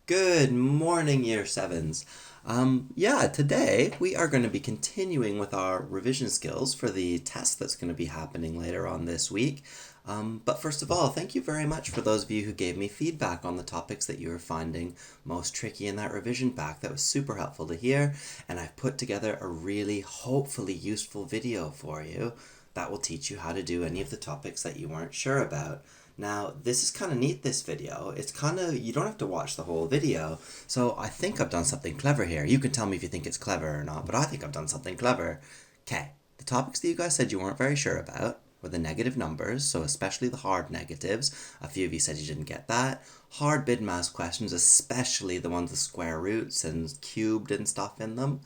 Good morning, Year 7s. Today we are going to be continuing with our revision skills for the test that's going to be happening later on this week. But first of all, thank you very much for those of you who gave me feedback on the topics that you were finding most tricky in that revision pack. That was super helpful to hear, and I've put together a really hopefully useful video for you that will teach you how to do any of the topics that you weren't sure about. Now, this is kind of neat, this video. You don't have to watch the whole video. So I think I've done something clever here. You can tell me if you think it's clever or not, but I think I've done something clever. Okay, the topics that you guys said you weren't very sure about were the negative numbers, so especially the hard negatives. A few of you said you didn't get that. Hard BIDMAS questions, especially the ones with square roots and cubed and stuff in them.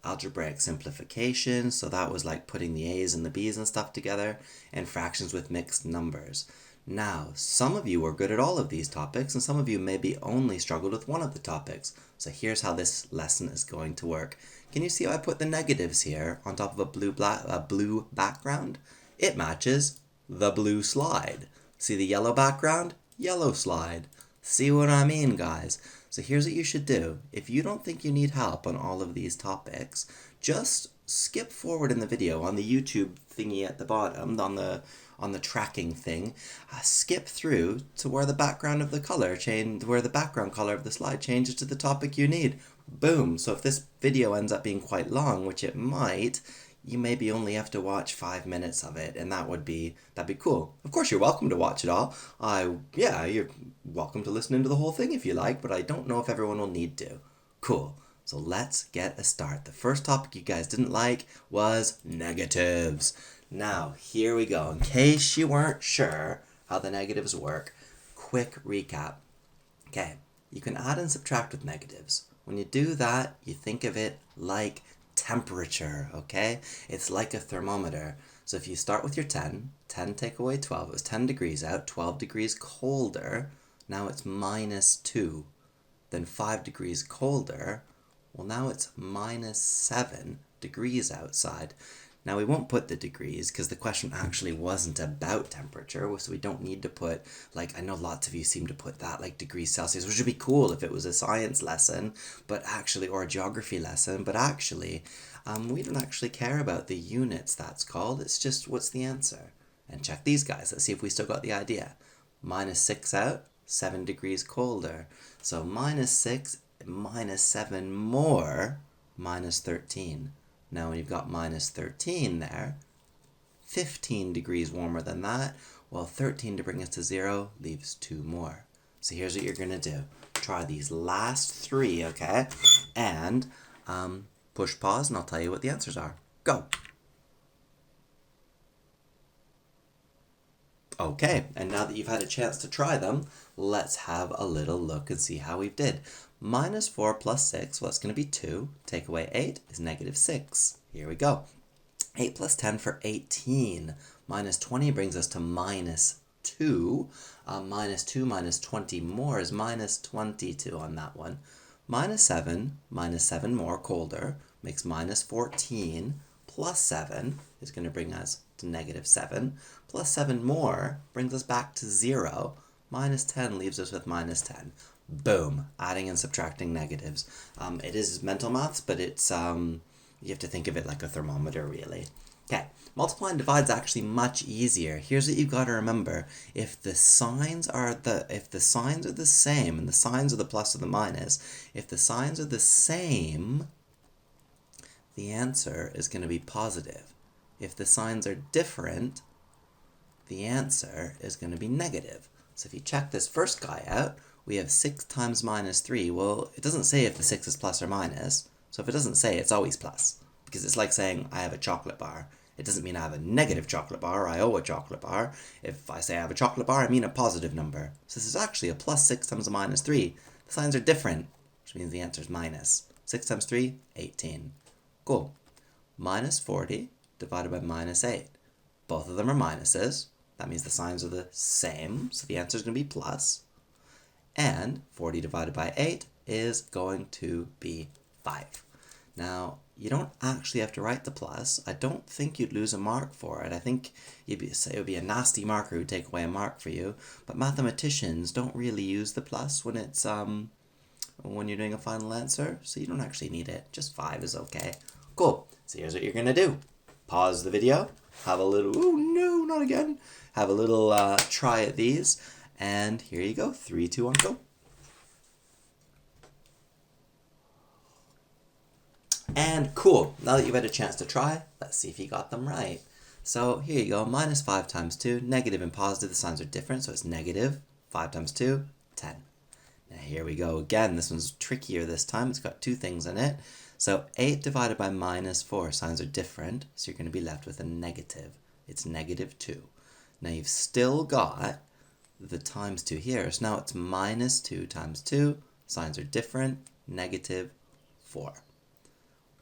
Algebraic simplification, so that was like putting the A's and the B's and stuff together, and fractions with mixed numbers. Now, some of you are good at all of these topics, and some of you maybe only struggled with one of the topics. So here's how this lesson is going to work. Can you see how I put the negatives here on top of a blue background? It matches the blue slide. See the yellow background? Yellow slide. See what I mean, guys? So here's what you should do. If you don't think you need help on all of these topics, just skip forward in the video on the YouTube thingy at the bottom, on the tracking thing, skip through to where the background of the color where the background color of the slide changes to the topic you need. Boom! So if this video ends up being quite long, which it might, you maybe only have to watch 5 minutes of it, and that'd be cool. Of course, you're welcome to watch it all. You're welcome to listen to the whole thing if you like, but I don't know if everyone will need to. Cool. So let's get a start. The first topic you guys didn't like was negatives. Now, here we go. In case you weren't sure how the negatives work, quick recap. Okay, you can add and subtract with negatives. When you do that, you think of it like temperature, okay? It's like a thermometer. So if you start with your 10 take away 12, it was 10 degrees out, 12 degrees colder, now it's -2. Then 5 degrees colder, well now it's -7 degrees outside. Now we won't put the degrees because the question actually wasn't about temperature, so we don't need to put, like, I know lots of you seem to put that like degrees Celsius, which would be cool if it was a science lesson, but actually, or a geography lesson, but actually, we don't actually care about the units that's called, it's just what's the answer. And check these guys, let's see if we still got the idea. -6 out, 7 degrees colder. So -6, -7 more, -13. Now when you've got -13 there, 15 degrees warmer than that, well 13 to bring us to 0 leaves 2 more. So here's what you're going to do. Try these last 3, okay? And push pause and I'll tell you what the answers are. Go! Okay, and now that you've had a chance to try them, let's have a little look and see how we did. -4 plus 6, well, it's going to be 2. Take away 8 is -6. Here we go. 8 plus 10 for 18. -20 brings us to -2. -2 minus 20 more is -22 on that one. -7 more, colder, makes -14. Plus 7 is going to bring us to -7. Plus 7 more brings us back to 0. -10 leaves us with -10. Boom, adding and subtracting negatives. It is mental maths, but it's you have to think of it like a thermometer, really. Okay, multiply and divide is actually much easier. Here's what you've got to remember: if the signs are the same, and the signs are the plus or the minus, if the signs are the same, the answer is going to be positive. If the signs are different, the answer is going to be negative. So if you check this first guy out, we have 6 times -3. Well, it doesn't say if the 6 is plus or minus. So if it doesn't say, it's always plus. Because it's like saying, I have a chocolate bar. It doesn't mean I have a negative chocolate bar, or I owe a chocolate bar. If I say I have a chocolate bar, I mean a positive number. So this is actually a plus 6 times a -3. The signs are different, which means the answer is minus. 6 times 3, 18. Cool. -40 divided by -8. Both of them are minuses. That means the signs are the same, so the answer is going to be plus. And 40 divided by 8 is going to be 5. Now, you don't actually have to write the plus. I don't think you'd lose a mark for it. I think it would be a nasty marker who'd take away a mark for you. But mathematicians don't really use the plus when it's when you're doing a final answer, so you don't actually need it. Just 5 is okay. Cool. So here's what you're going to do. Pause the video, have a little, oh no, not again. Have a little try at these, and here you go. 3, 2, 1, go. And cool, now that you've had a chance to try, let's see if you got them right. So here you go, minus 5 times 2, negative and positive, the signs are different, so it's negative. 5 times 2, 10. Now here we go again, this one's trickier this time, it's got 2 things in it. So 8 divided by minus 4, signs are different, so you're going to be left with a negative. It's negative 2. Now you've still got the times 2 here, so now it's minus 2 times 2, signs are different, negative 4.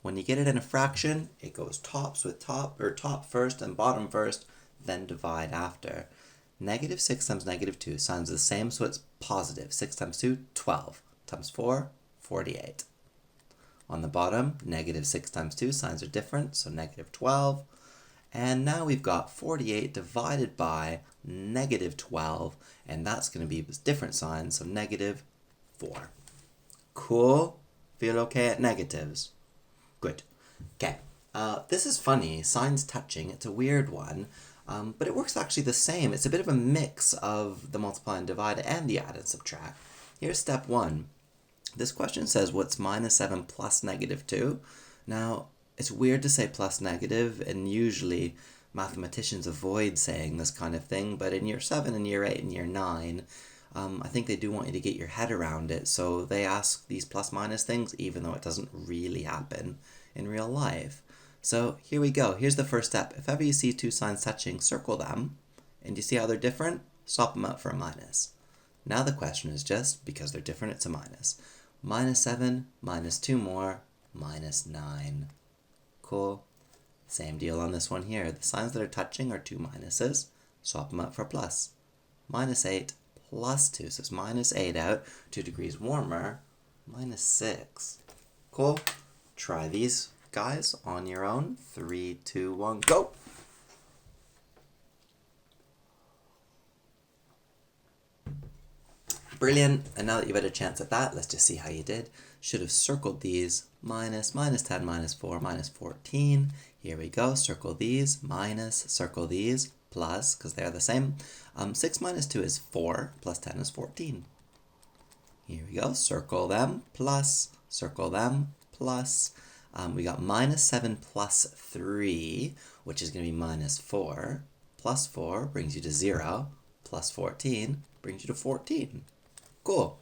When you get it in a fraction, it goes tops with top, or top first and bottom first, then divide after. Negative 6 times negative 2, signs are the same, so it's positive. 6 times 2, 12. Times 4, 48. On the bottom, negative 6 times 2, signs are different, so negative 12. And now we've got 48 divided by negative 12, and that's going to be different signs, so negative 4. Cool? Feel okay at negatives? Good. Okay. This is funny. Signs touching. It's a weird one, but it works actually the same. It's a bit of a mix of the multiply and divide and the add and subtract. Here's step 1. This question says, what's minus 7 plus negative 2? Now, it's weird to say plus negative, and usually mathematicians avoid saying this kind of thing, but in year 7 and year 8 and year 9, I think they do want you to get your head around it, so they ask these plus minus things even though it doesn't really happen in real life. So here we go. Here's the first step. If ever you see 2 signs touching, circle them, and you see how they're different? Swap them out for a minus. Now the question is just, because they're different, it's a minus. Minus 7, minus 2 more, minus 9. Cool. Same deal on this one here. The signs that are touching are 2 minuses. Swap them out for a plus. Minus 8 plus 2, so it's minus 8 out, 2 degrees warmer, minus 6. Cool. Try these guys on your own. 3, 2, 1, go! Brilliant. And now that you've had a chance at that, let's just see how you did. Should have circled these. Minus, minus 10, minus 4, minus 14. Here we go. Circle these. Minus, circle these. Plus, because they're the same. 6 minus 2 is 4. Plus 10 is 14. Here we go. Circle them. Plus, circle them. Plus. We got minus 7 plus 3, which is going to be minus 4. Plus 4 brings you to 0. Plus 14 brings you to 14. Cool.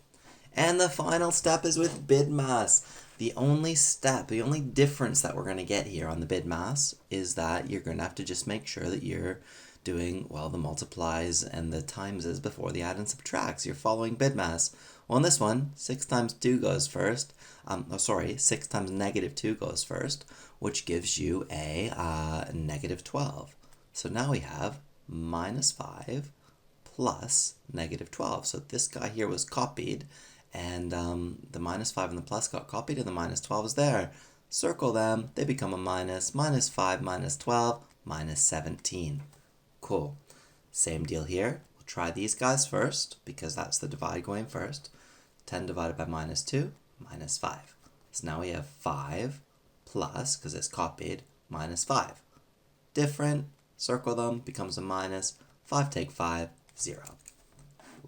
And the final step is with BIDMAS. The only difference that we're going to get here on the BIDMAS is that you're going to have to just make sure that you're doing, well, the multiplies and the timeses before the add and subtracts. You're following BIDMAS. Well, in this one, 6 times 2 goes first. 6 times negative 2 goes first, which gives you a negative 12. So now we have minus 5 plus negative 12. So this guy here was copied, and the minus 5 and the plus got copied, and the minus 12 is there. Circle them, they become a minus. Minus 5 minus 12, minus 17. Cool. Same deal here. We'll try these guys first, because that's the divide going first. 10 divided by minus 2, minus 5. So now we have 5 plus, because it's copied, minus 5. Different, circle them, becomes a minus. 5 take 5, 0.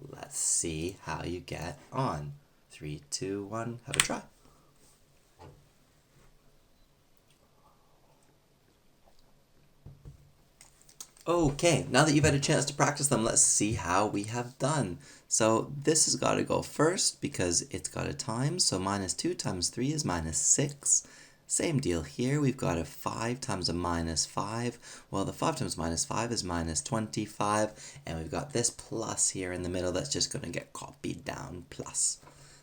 Let's see how you get on. 3, 2, 1, have a try. Okay, now that you've had a chance to practice them, let's see how we have done. So this has got to go first because it's got a time. So minus 2 times 3 is minus 6. Same deal here. We've got a 5 times a minus 5. Well, the 5 times minus 5 is minus 25. And we've got this plus here in the middle that's just going to get copied down, plus.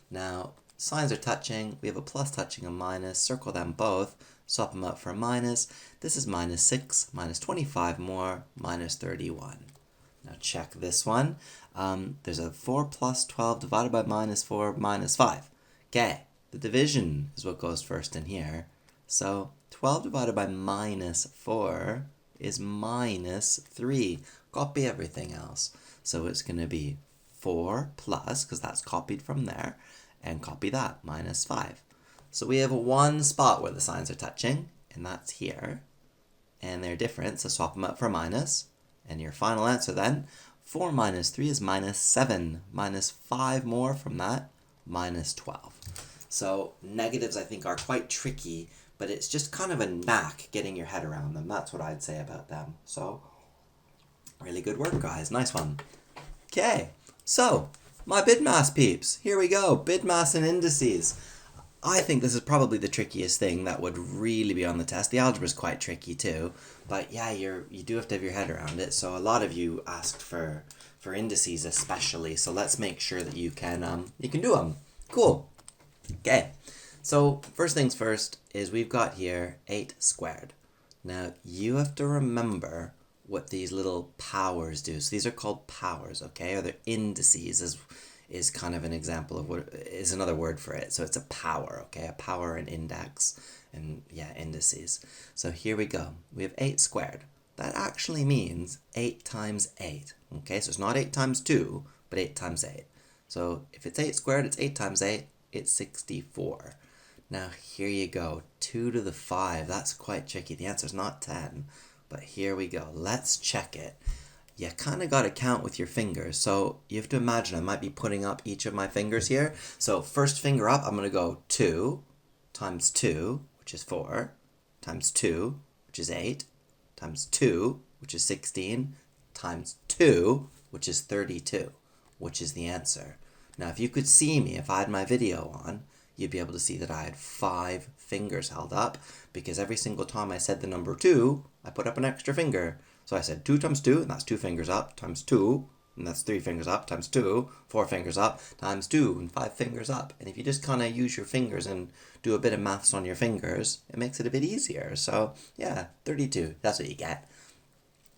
Now, signs are touching. We have a plus touching a minus. Circle them both. Swap them out for a minus. This is minus 6, minus 25 more, minus 31. Now check this one. There's a 4 plus 12 divided by minus 4, minus 5. Okay, the division is what goes first in here. So 12 divided by minus 4 is minus 3. Copy everything else. So it's going to be 4 plus, because that's copied from there, and copy that, minus 5. So we have one spot where the signs are touching, and that's here. And they're different, so swap them out for minus. And your final answer then, 4 minus 3 is minus 7. Minus 5 more from that, minus 12. So negatives, I think, are quite tricky, but it's just kind of a knack getting your head around them. That's what I'd say about them. So, really good work, guys. Nice one. Okay, so my BidMass peeps. Here we go, BidMass and indices. I think this is probably the trickiest thing that would really be on the test. The algebra is quite tricky too, but yeah, you do have to have your head around it. So a lot of you asked for indices especially. So let's make sure that you can do them. Cool. Okay. So first things first is we've got here 8 squared. Now you have to remember what these little powers do. So these are called powers, okay? Or they're indices is kind of an example of what is another word for it. So it's a power, okay? A power and index and yeah, indices. So here we go. We have 8 squared. That actually means 8 times 8, okay? So it's not 8 times 2, but 8 times 8. So if it's 8 squared, it's 8 times 8, it's 64. Now here you go, 2 to the 5. That's quite tricky. The answer's not 10, but here we go. Let's check it. You kind of got to count with your fingers. So you have to imagine I might be putting up each of my fingers here. So first finger up, I'm going to go 2 times 2, which is 4, times 2, which is 8, times 2, which is 16, times 2, which is 32, which is the answer. Now if you could see me, if I had my video on, you'd be able to see that I had 5 fingers held up, because every single time I said the number 2, I put up an extra finger. So I said 2 times 2, and that's 2 fingers up, times 2, and that's 3 fingers up, times 2, 4 fingers up, times 2, and 5 fingers up. And if you just kind of use your fingers and do a bit of maths on your fingers, it makes it a bit easier. So yeah, 32, that's what you get.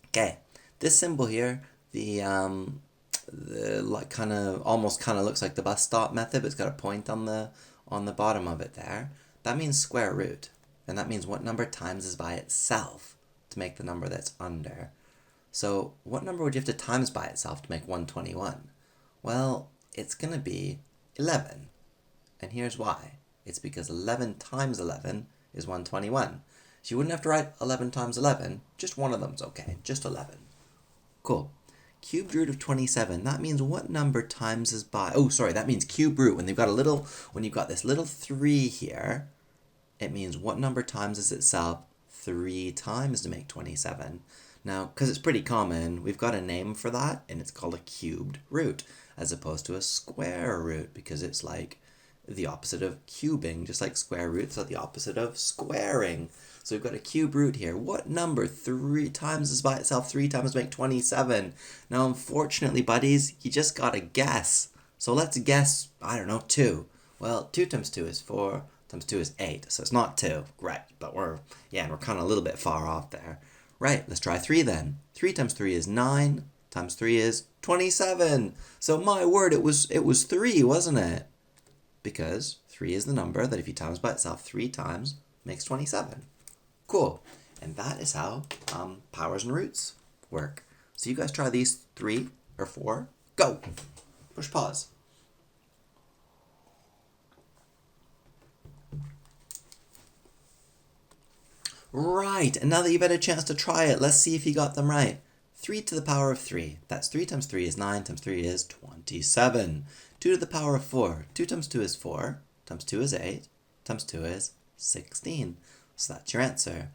Okay, this symbol here, the like almost looks like the bus stop method, but it's got a point on the bottom of it there. That means square root, and that means what number times is by itself to make the number that's under. So what number would you have to times by itself to make 121? Well, it's going to be 11. And here's why. It's because 11 times 11 is 121. So you wouldn't have to write 11 times 11. Just one of them's okay. Just 11. Cool. Cubed root of 27. That means what number times is by... Oh, sorry. That means cube root. When you've got this little 3 here, it means what number times is itself 3 times to make 27. Now, because it's pretty common, we've got a name for that, and it's called a cubed root, as opposed to a square root, because it's like the opposite of cubing, just like square roots are the opposite of squaring. So we've got a cube root here. What number 3 times is by itself 3 times to make 27? Now, unfortunately, buddies, you just got to guess. So let's guess, I don't know, 2. Well, 2 times 2 is 4. Times 2 is 8, so it's not 2. Right, but we're kind of a little bit far off there. Right, let's try 3 then. 3 times 3 is 9, times 3 is 27. So my word, it was 3, wasn't it? Because 3 is the number that if you times by itself 3 times makes 27. Cool. And that is how powers and roots work. So you guys try these 3 or 4. Go! Push pause. Right, and now that you've had a chance to try it, let's see if you got them right. 3 to the power of 3. That's 3 times 3 is 9, times 3 is 27. 2 to the power of 4. 2 times 2 is 4, times 2 is 8, times 2 is 16. So that's your answer.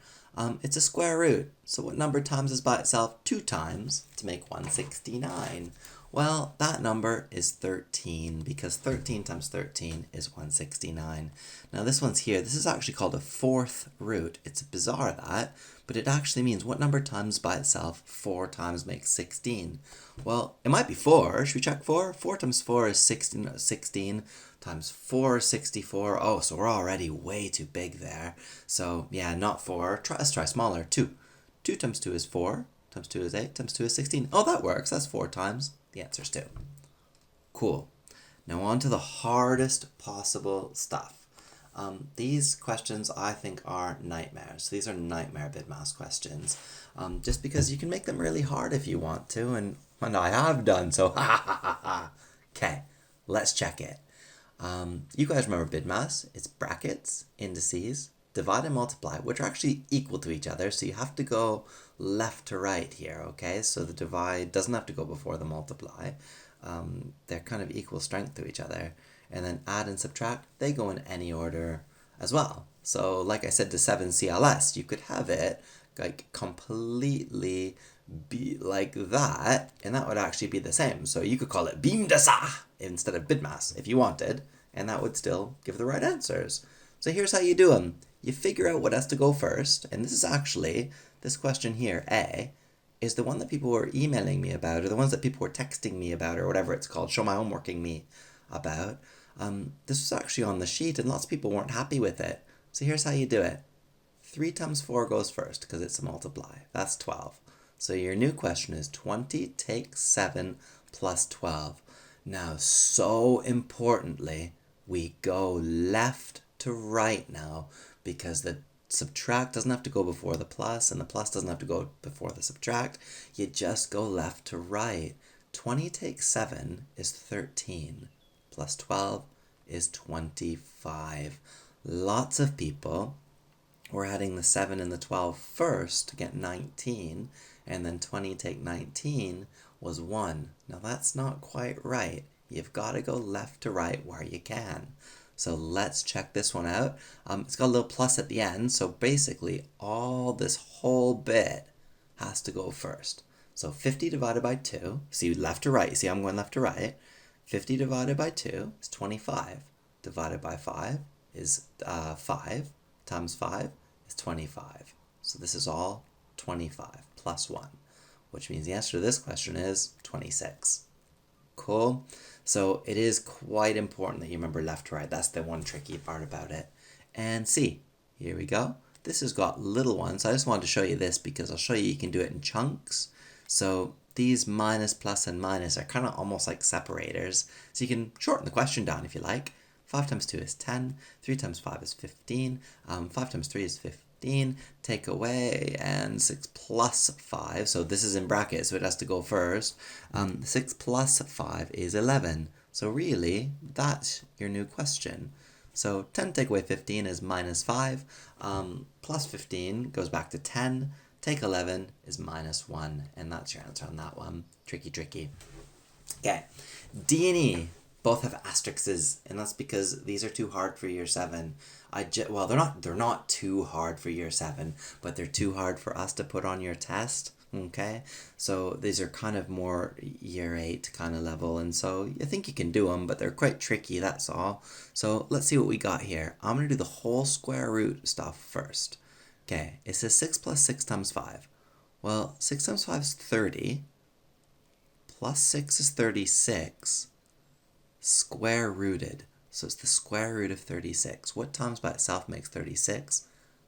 It's a square root. So what number times is by itself 2 times to make 169? Well, that number is 13, because 13 times 13 is 169. Now this one's here. This is actually called a fourth root. It's bizarre that, but it actually means what number times by itself 4 times makes 16? Well, it might be 4. Should we check 4? 4 times 4 is 16. 16 times 4 is 64. Oh, so we're already way too big there. So yeah, not 4. Let's try smaller. 2. 2 times 2 is 4. Times 2 is 8. Times 2 is 16. Oh, that works. That's 4 times. The answer's 2. Cool. Now on to the hardest possible stuff. These questions I think are nightmares. These are nightmare BidMass questions. Just because you can make them really hard if you want to, and I have done, so ha ha ha ha. Okay, let's check it. You guys remember BIDMAS? It's brackets, indices, divide and multiply, which are actually equal to each other. So you have to go left to right here, okay? So the divide doesn't have to go before the multiply. They're kind of equal strength to each other. And then add and subtract, they go in any order as well. So like I said to 7 CLS, you could have it like completely be like that, and that would actually be the same. So you could call it BIMDASA instead of BIDMAS if you wanted, and that would still give the right answers. So here's how you do them. You figure out what has to go first, and this is actually, this question here, A, is the one that people were emailing me about, or the ones that people were texting me about, or whatever it's called, show my homeworking me about. This was actually on the sheet, and lots of people weren't happy with it. So here's how you do it. 3 times 4 goes first, because it's a multiply. That's 12. So your new question is 20 take 7 plus 12. Now, so importantly, we go left to right now, because the subtract doesn't have to go before the plus, and the plus doesn't have to go before the subtract. You just go left to right. 20 take 7 is 13, plus 12 is 25. Lots of people were adding the 7 and the 12 first to get 19, and then 20 take 19 was 1. Now that's not quite right. You've got to go left to right where you can. So let's check this one out. It's got a little plus at the end, so basically all this whole bit has to go first. So 50 divided by 2, see left to right, you see I'm going left to right. 50 divided by 2 is 25. Divided by 5 is 5 times 5 is 25. So this is all 25 plus 1, which means the answer to this question is 26. Cool. So it is quite important that you remember left to right. That's the one tricky part about it. And C, here we go. This has got little ones. I just wanted to show you this because I'll show you can do it in chunks. So these minus, plus, and minus are kind of almost like separators. So you can shorten the question down if you like. 5 times 2 is 10, 3 times 5 is 15, 5 times 3 is 15, take away, and 6 plus 5, so this is in brackets, so it has to go first. 6 plus 5 is 11, so really, that's your new question. So 10 take away 15 is minus 5, plus 15 goes back to 10, take 11 is minus 1, and that's your answer on that one. Tricky, tricky. Okay, D and E both have asterisks, and that's because these are too hard for year 7. Well, they're not too hard for year 7, but they're too hard for us to put on your test. Okay, so these are kind of more year 8 kind of level, and so I think you can do them, but they're quite tricky, that's all. So let's see what we got here. I'm going to do the whole square root stuff first. Okay, it says 6 plus 6 times 5. Well, 6 times 5 is 30, plus 6 is 36, square rooted. So it's the square root of 36. What times by itself makes 36?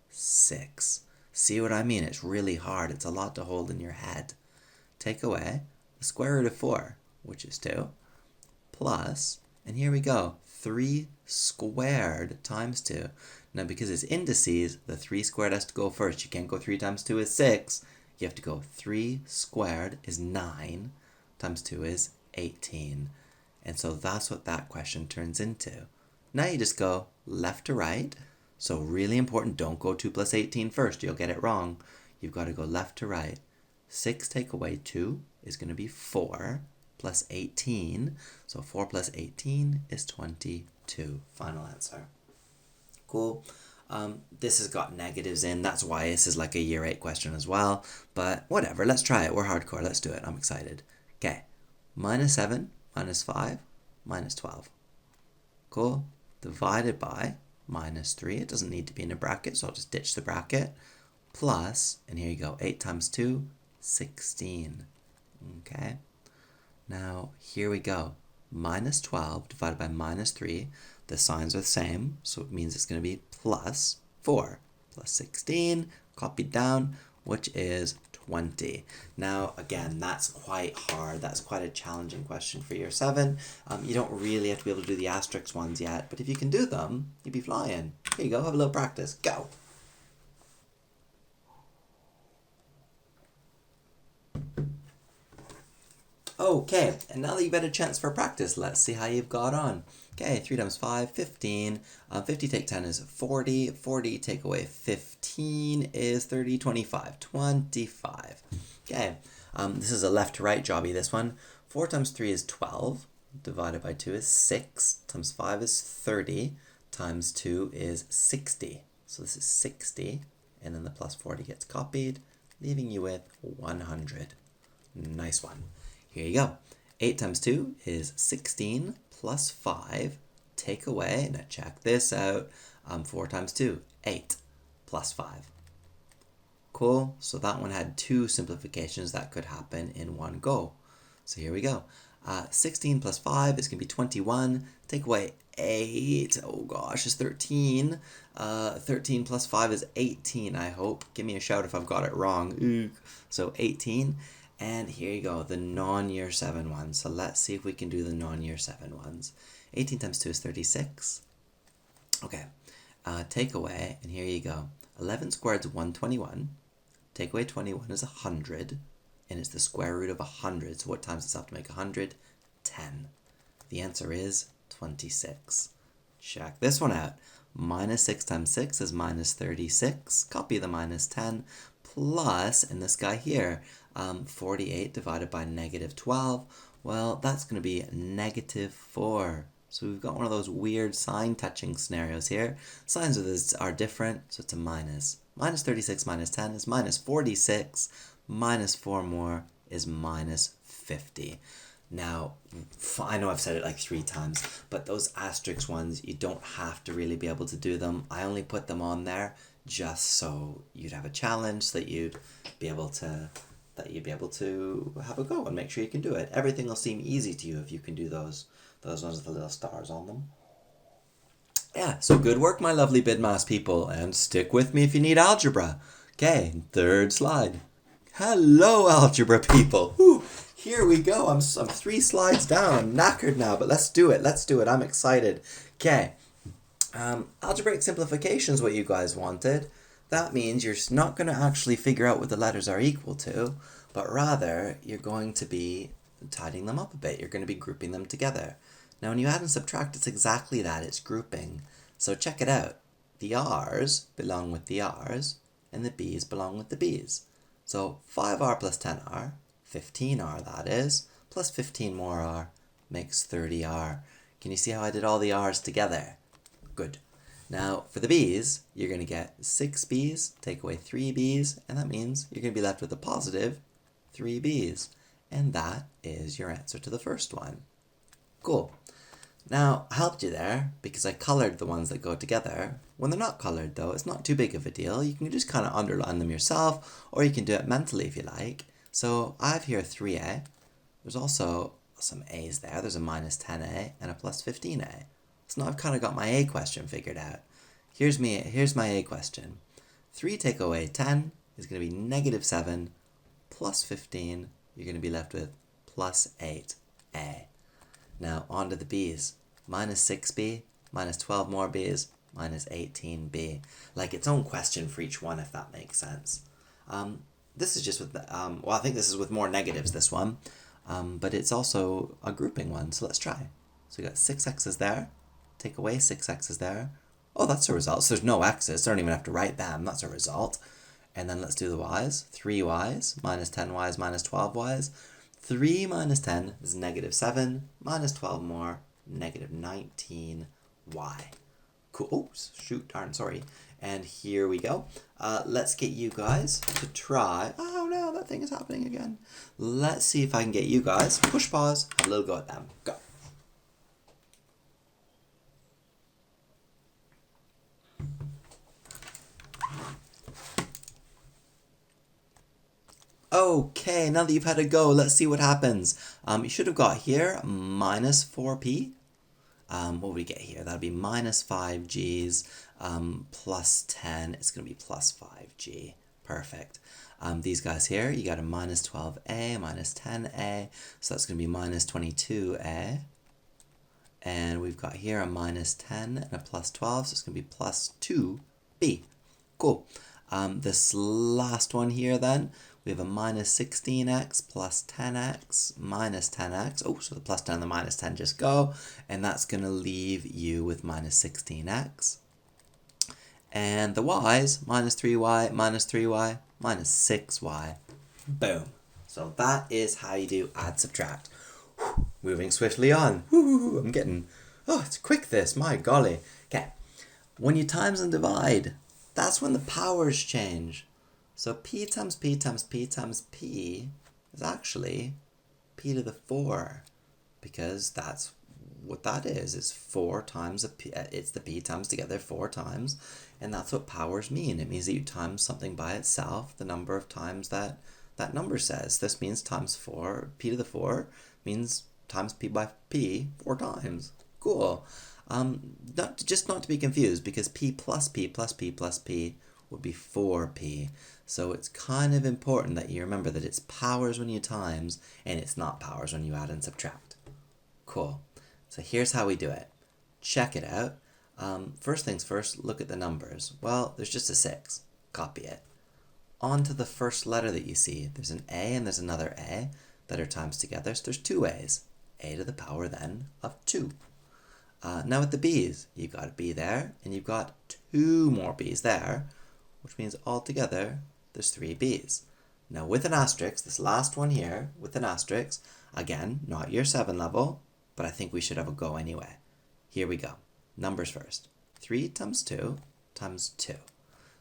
6. See what I mean? It's really hard. It's a lot to hold in your head. Take away the square root of 4, which is 2, plus, and here we go, 3 squared times 2. Now because it's indices, the 3 squared has to go first. You can't go 3 times 2 is 6. You have to go 3 squared is 9 times 2 is 18. And so that's what that question turns into. Now you just go left to right. So really important, don't go 2 plus 18 first. You'll get it wrong. You've got to go left to right. 6 take away 2 is going to be 4 plus 18. So 4 plus 18 is 22. Final answer. Cool. This has got negatives in. That's why this is like a year 8 question as well. But whatever, let's try it. We're hardcore. Let's do it. I'm excited. Okay. Minus 7. Minus 5, minus 12. Cool. Divided by minus 3. It doesn't need to be in a bracket, so I'll just ditch the bracket. Plus, and here you go, 8 times 2, 16. Okay. Now, here we go. Minus 12 divided by minus 3. The signs are the same, so it means it's going to be plus 4. Plus 16, copied down, which is 20. Now, again, that's quite hard. That's quite a challenging question for year 7. You don't really have to be able to do the asterisk ones yet, but if you can do them, you'd be flying. Here you go, have a little practice. Go! Okay, and now that you've had a chance for practice, let's see how you've got on. Okay, 3 times 5, 15. 50 take 10 is 40. 40 take away 15 is 30. 25. 25. Okay, this is a left to right jobby, this one. 4 times 3 is 12. Divided by 2 is 6. Times 5 is 30. Times 2 is 60. So this is 60. And then the plus 40 gets copied, leaving you with 100. Nice one. Here you go. 8 times 2 is 16 plus 5. Take away, now check this out. 4 times 2, 8 plus 5. Cool. So that one had two simplifications that could happen in one go. So here we go. 16 plus 5 is going to be 21. Take away 8. Oh gosh, it's 13. 13 plus 5 is 18, I hope. Give me a shout if I've got it wrong. So 18. And here you go, the non-year 7 ones. So let's see if we can do the non-year 7 ones. 18 times 2 is 36. Okay. Take away, and here you go. 11 squared is 121. Take away 21 is 100. And it's the square root of 100. So what times does it have to make 100? 10. The answer is 26. Check this one out. Minus 6 times 6 is minus 36. Copy the minus 10. Plus, and this guy here, 48 divided by negative 12. Well, that's going to be negative 4. So we've got one of those weird sign touching scenarios here. Signs of this are different, so it's a minus. Minus 36 minus 10 is minus 46. Minus 4 more is minus 50. Now, I know I've said it like 3 times, but those asterisk ones, you don't have to really be able to do them. I only put them on there just so you'd have a challenge, so that you'd be able to have a go and make sure you can do it. Everything will seem easy to you if you can do those ones with the little stars on them. Yeah, so good work, my lovely BidMass people, and stick with me if you need algebra. Okay, third slide. Hello, algebra people. Whew, here we go. I'm 3 slides down. I'm knackered now, but let's do it. I'm excited. Okay. Algebraic simplification is what you guys wanted. That means you're not going to actually figure out what the letters are equal to, but rather you're going to be tidying them up a bit. You're going to be grouping them together. Now, when you add and subtract, it's exactly that. It's grouping. So check it out. The R's belong with the R's, and the B's belong with the B's. So 5R plus 10R, 15R that is, plus 15 more R makes 30R. Can you see how I did all the R's together? Good. Now, for the B's, you're going to get 6 B's, take away 3 B's, and that means you're going to be left with a positive 3 B's. And that is your answer to the first one. Cool. Now, I helped you there because I colored the ones that go together. When they're not colored, though, it's not too big of a deal. You can just kind of underline them yourself, or you can do it mentally if you like. So I have here 3A. There's also some A's there. There's a minus 10A and a plus 15A. So now I've kind of got my A question figured out. Here's my A question. 3 take away 10 is going to be negative 7 plus 15. You're going to be left with plus 8A. Now on to the B's. Minus 6B, minus 12 more B's, minus 18B. Like its own question for each one, if that makes sense. This is just with, I think this is with more negatives, this one. But it's also a grouping one, so let's try. So we got 6 X's there. Take away 6 X's there. Oh, that's a result. So there's no X's. So I don't even have to write them. That's a result. And then let's do the Y's. 3 Y's, minus 10 Y's, minus 12 Y's. 3 minus 10 is negative 7. Minus 12 more, negative 19Y. Cool. Oh, shoot, darn, sorry. And here we go. Let's get you guys to try. Oh no, that thing is happening again. Let's see if I can get you guys. Push pause. Have a little go at them. Go. Okay, now that you've had a go, let's see what happens. You should have got here minus 4p. What will we get here? That'll be minus 5g's plus 10. It's going to be plus 5g. Perfect. These guys here, you got a minus 12a, minus 10a. So that's going to be minus 22a. And we've got here a minus 10 and a plus 12. So it's going to be plus 2b. Cool. This last one here then, We have a minus 16x plus 10x minus 10x. Oh, so the plus 10 and the minus 10 just go. And that's going to leave you with minus 16x. And the y's, minus 3y, minus 3y, minus 6y. Boom. So that is how you do add, subtract. Whew, moving swiftly on. Woo, I'm getting, oh, it's quick this, my golly. Okay, when you times and divide, that's when the powers change. So p times p times p times p is actually p to the 4, because that's what that is. It's 4 times it's the p times together 4 times, and that's what powers mean. It means that you times something by itself the number of times that that number says. This means times 4, p to the 4 means times p by p 4 times. Cool. Not to be confused, because p plus p plus p plus p would be 4p. So it's kind of important that you remember that it's powers when you times, and it's not powers when you add and subtract. Cool. So here's how we do it. Check it out. First things first, look at the numbers. Well, there's just a 6. Copy it. On to the first letter that you see. There's an A and there's another A that are times together. So there's 2 A's. A to the power then of 2. Now with the B's, you've got a B there, and you've got 2 more B's there, which means altogether there's 3 B's. Now with an asterisk, this last one here, with an asterisk, again, not year 7 level, but I think we should have a go anyway. Here we go. Numbers first. 3 times 2 times 2.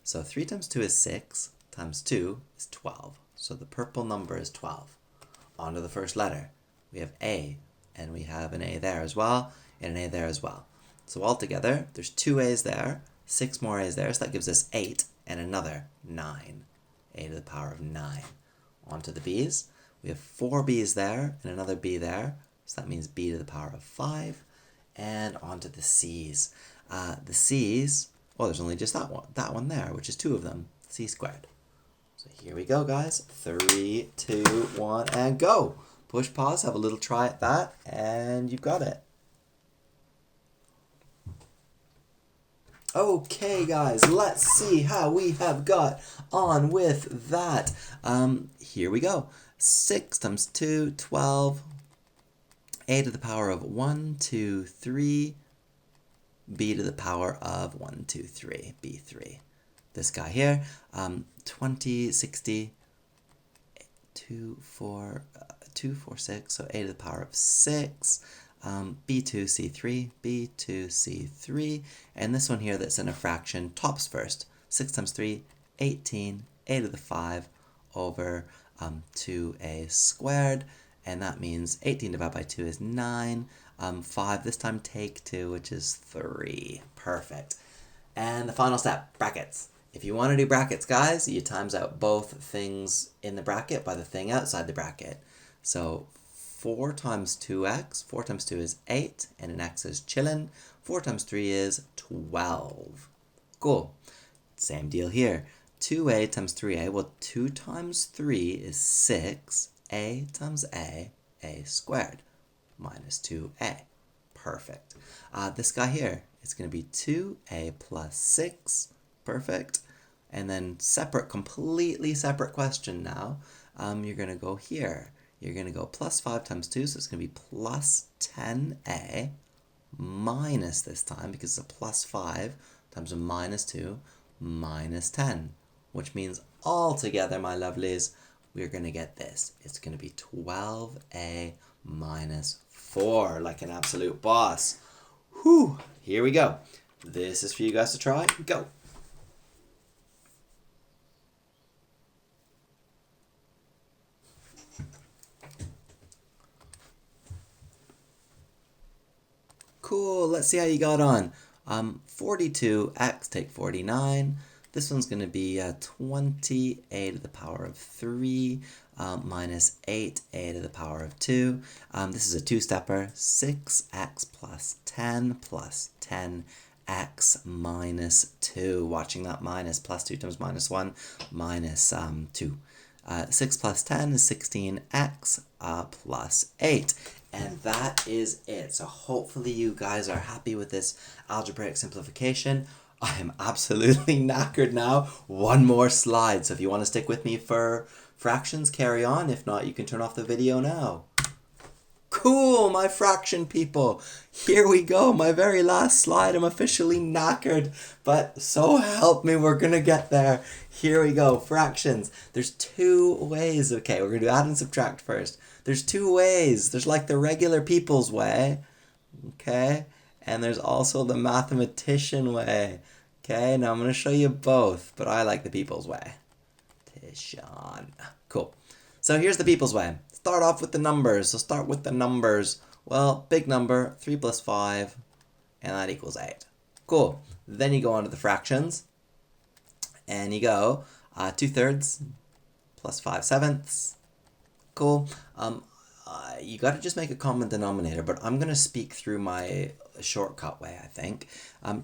So 3 times 2 is 6, times 2 is 12. So the purple number is 12. On to the first letter. We have A, and we have an A there as well, and an A there as well. So altogether, there's 2 A's there, 6 more A's there, so that gives us 8, and another 9. A to the power of 9. On to the B's. We have 4 B's there, and another B there, so that means B to the power of 5. And on to the C's. The C's, well, there's only just that one there, which is 2 of them, C squared. So here we go, guys. 3, 2, 1, and go. Push pause, have a little try at that, and you've got it. Okay, guys, let's see how we have got on with that. Here we go. 6 times 2, 12. A to the power of 1, 2, 3. B to the power of 1, 2, 3. B3. This guy here. 20, 60. 2, 4, 6. So A to the power of 6. B2, C3, B2, C3, and this one here that's in a fraction, tops first. 6 times 3, 18, A to the 5 over 2A squared, and that means 18 divided by 2 is 9, 5, this time take 2, which is 3. Perfect. And the final step, brackets. If you want to do brackets, guys, you times out both things in the bracket by the thing outside the bracket. So 4 times 2x, 4 times 2 is 8, and an x is chillin'. 4 times 3 is 12. Cool. Same deal here. 2a times 3a, well, 2 times 3 is 6. A times a squared, minus 2a. Perfect. This guy here, it's going to be 2a plus 6. Perfect. And then completely separate question now. You're going to go here. You're going to go plus 5 times 2, so it's going to be plus 10a minus this time, because it's a plus 5 times a minus 2 minus 10, which means altogether, my lovelies, we're going to get this. It's going to be 12a minus 4, like an absolute boss. Whew, here we go. This is for you guys to try. Go. Cool, let's see how you got on. 42x take 49. This one's going to be 20a to the power of 3 minus 8a to the power of 2. This is a two-stepper. 6x plus 10 plus 10x minus 2. Watching that minus, plus 2 times minus 1 minus 2. 6 plus 10 is 16x plus 8. And that is it. So hopefully you guys are happy with this algebraic simplification. I am absolutely knackered now. One more slide. So if you want to stick with me for fractions, carry on. If not, you can turn off the video now. Cool, my fraction people. Here we go, my very last slide. I'm officially knackered, but so help me, we're gonna get there. Here we go, fractions. There's two ways. Okay, we're gonna do add and subtract first. There's two ways. There's like the regular people's way, okay? And there's also the mathematician way. Okay, now I'm gonna show you both, but I like the people's way. Cool. So here's the people's way. Start off with the numbers. So start with the numbers. Well, big number, 3 plus 5, and that equals 8. Cool. Then you go on to the fractions, and you go 2/3 plus 5/7. Cool. You got to just make a common denominator, but I'm going to speak through my shortcut way, I think.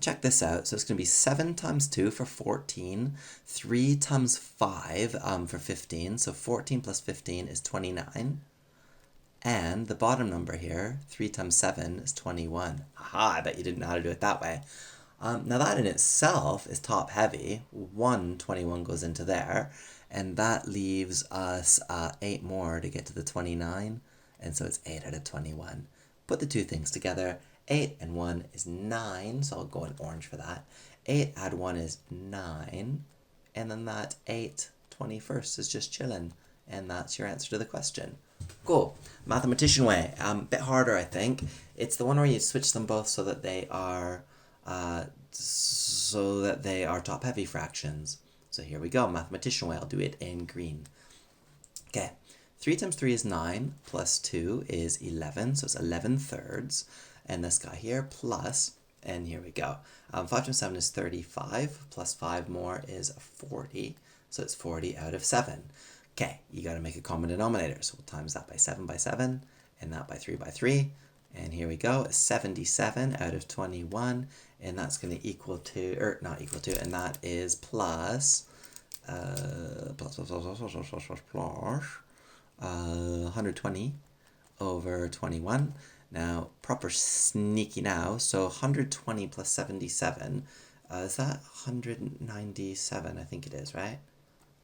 Check this out. So it's going to be 7 times 2 for 14, 3 times 5 for 15. So 14 plus 15 is 29. And the bottom number here, 3 times 7 is 21. Aha, I bet you didn't know how to do it that way. Now that in itself is top heavy. 21 goes into there. And that leaves us 8 more to get to the 29. And so it's 8 out of 21. Put the two things together. 8 and 1 is 9, so I'll go in orange for that. 8 add 1 is 9. And then that 8/21 is just chilling. And that's your answer to the question. Cool. Mathematician way. Bit harder, I think. It's the one where you switch them both so that they are top-heavy fractions. So here we go. Mathematician way. I'll do it in green. Okay. 3 times 3 is 9, plus 2 is 11, so it's 11/3. And this guy here, plus, and here we go. 5 times 7 is 35, plus 5 more is 40, so it's 40 out of 7. Okay, you got to make a common denominator, so we'll times that by 7, and that by 3. And here we go, 77 out of 21, and that's going to equal to, or not equal to, and that is plus 120 over 21. Now, proper sneaky now, so 120 plus 77, is that 197? I think it is, right?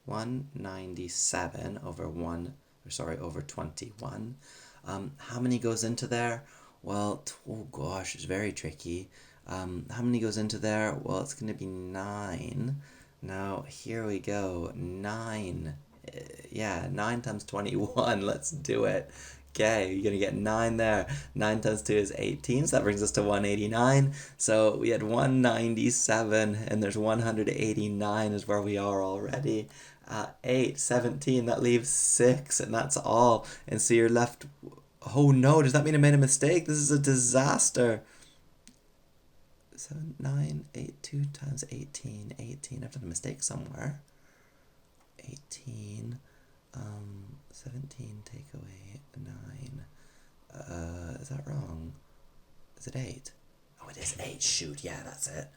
197 over 21. How many goes into there? Well, oh gosh, it's very tricky. How many goes into there? Well, it's going to be 9. Now, here we go. 9. Yeah, 9 times 21. Let's do it. Okay, you're going to get 9 there. 9 times 2 is 18, so that brings us to 189. So we had 197, and there's 189 is where we are already. 8, 17, that leaves 6, and that's all. And so you're left... Oh no, does that mean I made a mistake? This is a disaster. 7, 9, 8, 2 times 18. 18, I've done a mistake somewhere. 18, 17 take away 9. Is that wrong? Is it 8? Oh, it is 8. Shoot, yeah, that's it.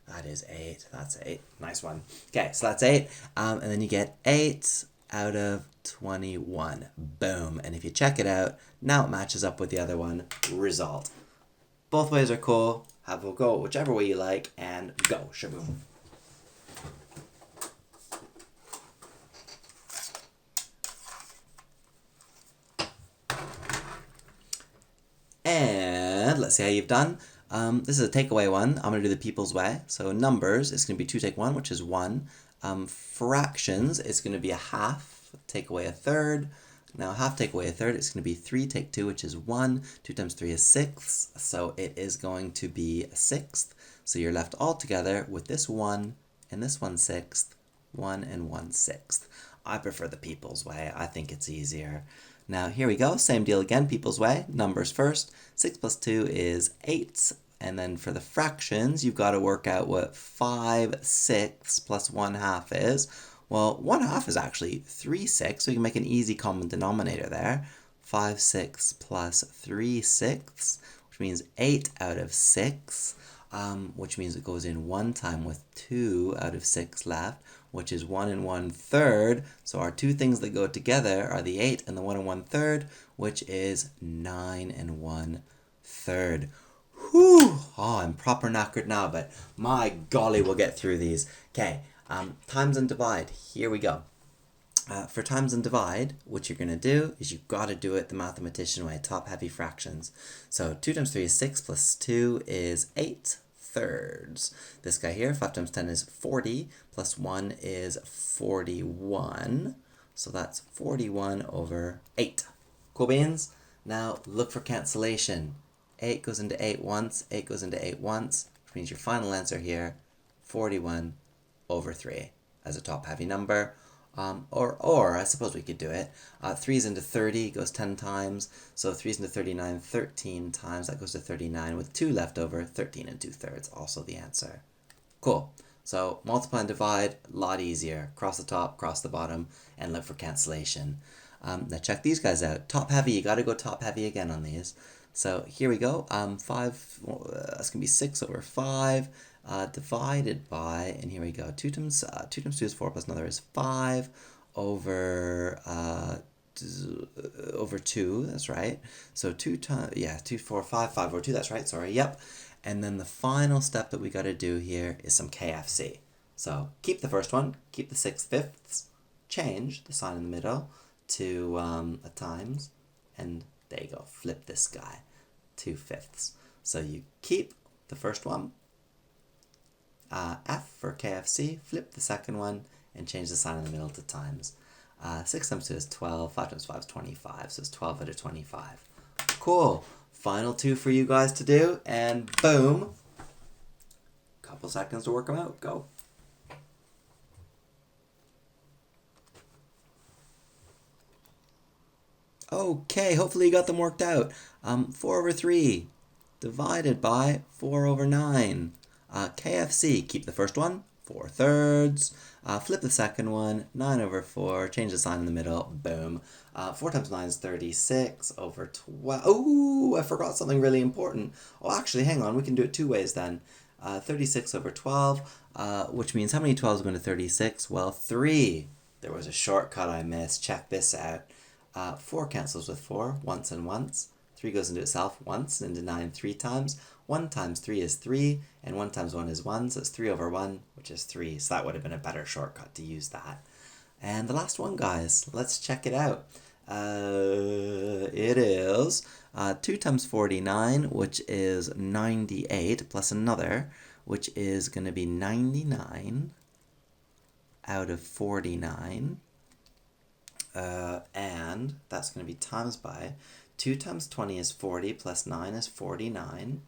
That is 8. That's 8. Nice one. Okay, so that's 8. And then you get 8 out of 21. Boom. And if you check it out, now it matches up with the other one. Result. Both ways are cool. Have a go whichever way you like, and go. Shaboom. And let's see how you've done. This is a takeaway one. I'm going to do the people's way. So numbers, it's going to be 2 take 1, which is 1. Fractions, it's going to be a half, take away a third. Now half take away a third, it's going to be 3 take 2, which is 1. 2 times 3 is 6, so it is going to be a sixth. So you're left all together with this 1 and this 1/6, 1 and 1/6. I prefer the people's way. I think it's easier. Now here we go, same deal again, people's way. Numbers first. 6 plus 2 is 8. And then for the fractions, you've got to work out what 5/6 plus 1/2 is. Well, 1/2 is actually 3/6, so you can make an easy common denominator there. 5/6 plus 3/6, which means 8 out of 6, which means it goes in one time with 2 out of 6 left, which is 1 and 1/3. So our two things that go together are the 8 and the 1 and 1/3, which is 9 and 1/3. Whew. Oh, I'm proper knackered now, but my golly, we'll get through these. Okay, times and divide. Here we go. For times and divide, what you're going to do is you've got to do it the mathematician way, top-heavy fractions. So 2 times 3 is 6, plus 2 is 8 thirds. This guy here, 5 times 10 is 40, plus 1 is 41. So that's 41 over 8. Cool beans? Now look for cancellation. 8 goes into 8 once, 8 goes into 8 once, which means your final answer here, 41 over 3 as a top-heavy number. Or I suppose we could do it. 3 is into 30, goes 10 times. So 3 is into 39, 13 times. That goes to 39 with 2 left over. 13 and 2/3, also the answer. Cool. So multiply and divide, a lot easier. Cross the top, cross the bottom, and look for cancellation. Now check these guys out. Top heavy, you got to go top heavy again on these. So here we go. 5, that's going to be 6 over 5. Divided by, and here we go, 2 times 2 is 4 plus another is 5 over 2, that's right. So 2 times, 2, 4, 5, 5 over 2, that's right, sorry, yep. And then the final step that we got to do here is some KFC. So keep the first one, keep the 6/5, change the sign in the middle to a times, and there you go, flip this guy, 2/5. So you keep the first one, F for KFC, flip the second one, and change the sign in the middle to times. 6 times 2 is 12, 5 times 5 is 25, so it's 12 out of 25. Cool. Final 2 for you guys to do, and boom. Couple seconds to work them out. Go. Okay, hopefully you got them worked out. 4 over 3 divided by 4 over 9. KFC, keep the first one, 4/3. Flip the second one, 9 over 4, change the sign in the middle, boom. 4 times 9 is 36 over 12. Oh, I forgot something really important. Oh, actually, hang on, we can do it 2 ways then. 36 over 12, which means how many 12s go into 36? Well, 3. There was a shortcut I missed. Check this out. 4 cancels with 4, once and once. 3 goes into itself once, and into 9 3 times. 1 times 3 is 3, and 1 times 1 is 1, so it's 3 over 1, which is 3. So that would have been a better shortcut to use that. And the last one, guys, let's check it out. It is 2 times 49, which is 98, plus another, which is going to be 99 out of 49. And that's going to be times by 2 times 20 is 40, plus 9 is 49.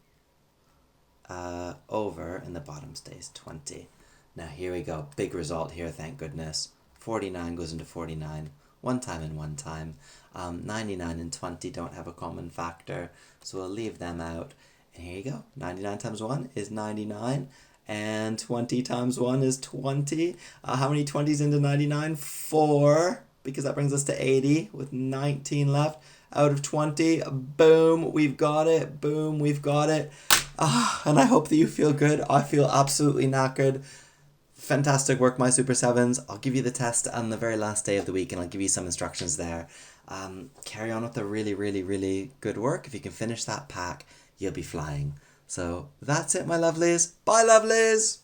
Over, and the bottom stays 20. Now here we go, big result here, thank goodness. 49 goes into 49, 1 time and 1 time. 99 and 20 don't have a common factor, so we'll leave them out. And here you go, 99 times 1 is 99, and 20 times 1 is 20. How many 20s into 99? 4, because that brings us to 80 with 19 left out of 20. Boom, we've got it. Boom, we've got it. And I hope that you feel good. I feel absolutely knackered. Fantastic work, my Super 7s. I'll give you the test on the very last day of the week, and I'll give you some instructions there. Carry on with the really, really, really good work. If you can finish that pack, you'll be flying. So that's it, my lovelies. Bye, lovelies!